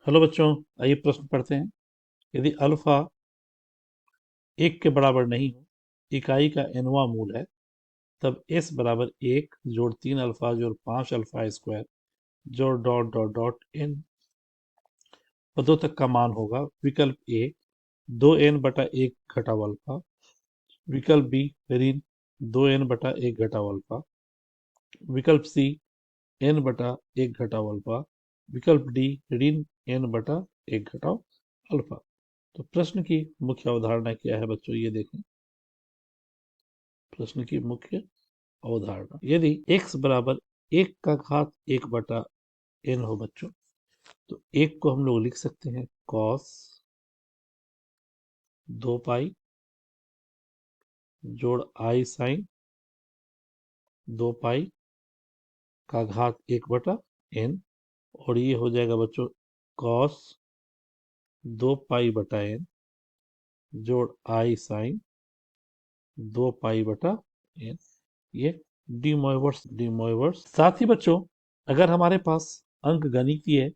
Hello बच्चों, आइए प्रश्न पढ़ते हैं। यदि अल्फा 1 के बराबर नहीं हो, इकाई का nवां मूल है, तब s बराबर 1 जोड़ 3 अल्फा जोड़ 5 अल्फा स्क्वायर जोड़ डॉट डॉट डॉट n पदों तक का मान होगा। विकल्प ए 2n/1 घटाव अल्फा, विकल्प बी ऋण 2n/1 घटाव अल्फा, विकल्प सी n/1 घटाव अल्फा, विकल्प डी ऋण n/1 घटाव अल्फा। तो प्रश्न की मुख्य अवधारणा क्या है बच्चों, ये देखें। प्रश्न की मुख्य अवधारणा, यदि x बराबर 1 का घात 1/n हो बच्चों, तो 1 को हम लोग लिख सकते हैं cos 2 पाई जोड़ i sin 2 पाई का घात 1/n, और ये हो जाएगा बच्चों cos 2 पाई बटा n जोड़ i sin 2 पाई बटा n। ये डी मोइवर्स। साथ ही बच्चों, अगर हमारे पास अंकगणितीय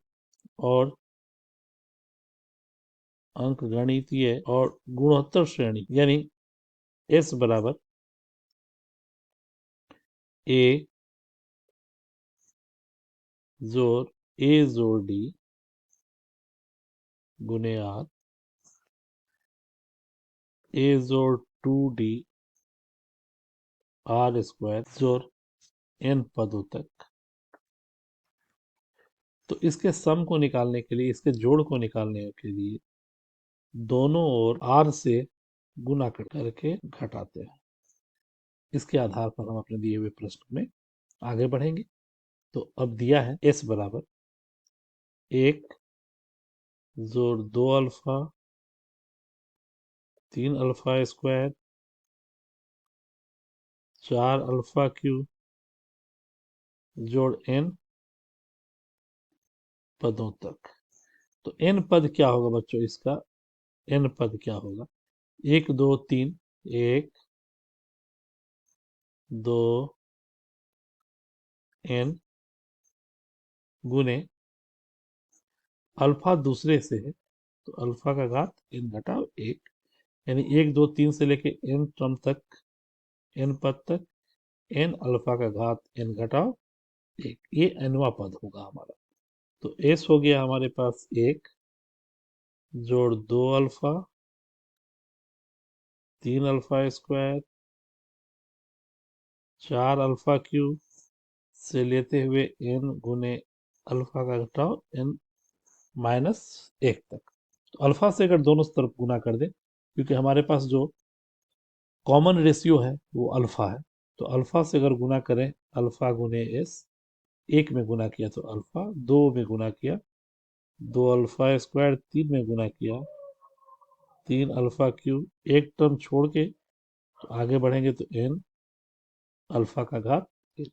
और गुणोत्तर श्रेणी, यानी s बराबर a जोड़ d गुने r, a जोड़ 2d r स्क्वायर जोड़ n पदों तक, तो इसके सम को निकालने के लिए, इसके जोड़ को निकालने के लिए दोनों ओर r से गुना करके घटाते हैं। इसके आधार पर हम अपने दिए हुए प्रश्न में आगे बढ़ेंगे। तो अब दिया है s बराबर 1 जोड़ 2 alpha 3 alpha square 4 alpha cube जोड़ n पदों तक। तो n पद क्या होगा बच्चों, इसका n पद क्या होगा? 1 2 3, 1 2 n गुने अल्फा दूसरे से है, तो अल्फा का घात n घटाव 1, यानी 1 2 3 से लेके n टर्म तक, n पद तक n अल्फा का घात n घटाव 1, ये nवां पद होगा हमारा। तो s हो गया हमारे पास 1 जोड़ 2 alpha 3 alpha square 4 alpha cube से लेते हुए n गुने अल्फा का घटाव n माइनस 1 तक। तो अल्फा से अगर दोनों तरफ गुना कर दें, क्योंकि हमारे पास जो कॉमन रेशियो है वो अल्फा है, तो अल्फा से अगर गुना करें, अल्फा गुने एस, 1 में गुना किया तो अल्फा, 2 में गुना किया 2 अल्फा स्क्वायर, 3 में गुना किया 3 अल्फा क्यूब, एक टर्म छोड़ के तो आगे बढ़ेंगे तो n अल्फा का घात n।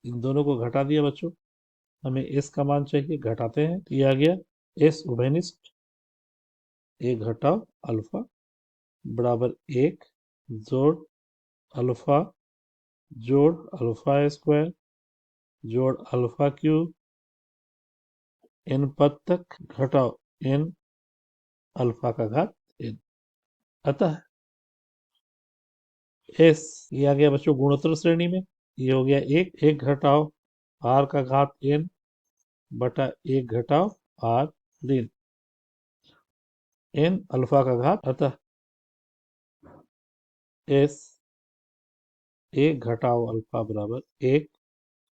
इन दोनों को घटा दिया बच्चों, हमें s का मान चाहिए, घटाते हैं तो ये आ गया s उभयनिष्ठ 1 घटाव अल्फा बराबर 1 जोड़ अल्फा जोड़ अल्फा स्क्वायर जोड़ अल्फा क्यूब n पद तक घटाव n अल्फा का घात n। अतः s, ये आ गया बच्चों गुणोत्तर श्रेणी में, ये हो गया 1 घटाव r का घात n बटा 1 घटाव r ऋण n अल्फा का घात। अतः s 1 घटाव अल्फा बराबर 1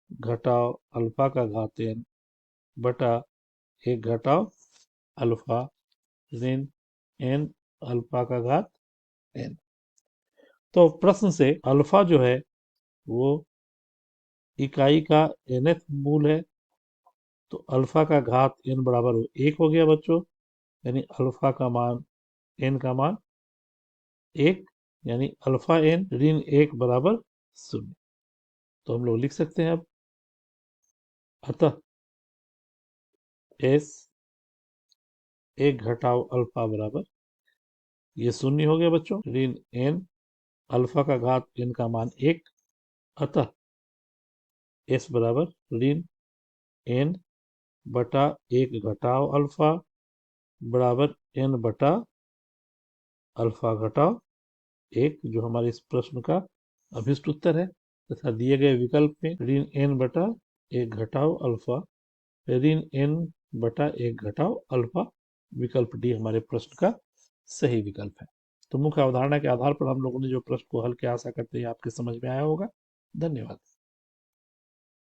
घटाव अल्फा का घात n बटा 1 घटाव अल्फा ऋण n अल्फा का घात n। तो प्रश्न से अल्फा जो है वो इकाई का nth मूल है, तो अल्फा का घात n बराबर 1 हो गया बच्चों, यानी अल्फा का मान n का मान 1, यानी अल्फा n ऋण 1 बराबर 0। तो हम लोग लिख सकते हैं अब, अतः s 1 घटाव अल्फा बराबर, ये 0 हो गया बच्चों, ऋण n अल्फा का घात n का मान 1, अतः s बराबर ऋण n बटा 1 घटाओ अल्फा बराबर n बटा अल्फा घटाओ 1, जो हमारे इस प्रश्न का अभिष्ट उत्तर है, तथा दिए गए विकल्प में ऋण n बटा 1 घटाओ अल्फा ऋण n बटा 1 घटाओ अल्फा विकल्प डी हमारे प्रश्न का सही विकल्प है। तो मुख्य अवधारणा के आधार पर हम लोगों ने जो प्रश्न को हल किया, आशा करते हैं आपके समझ में आया होगा। धन्यवाद।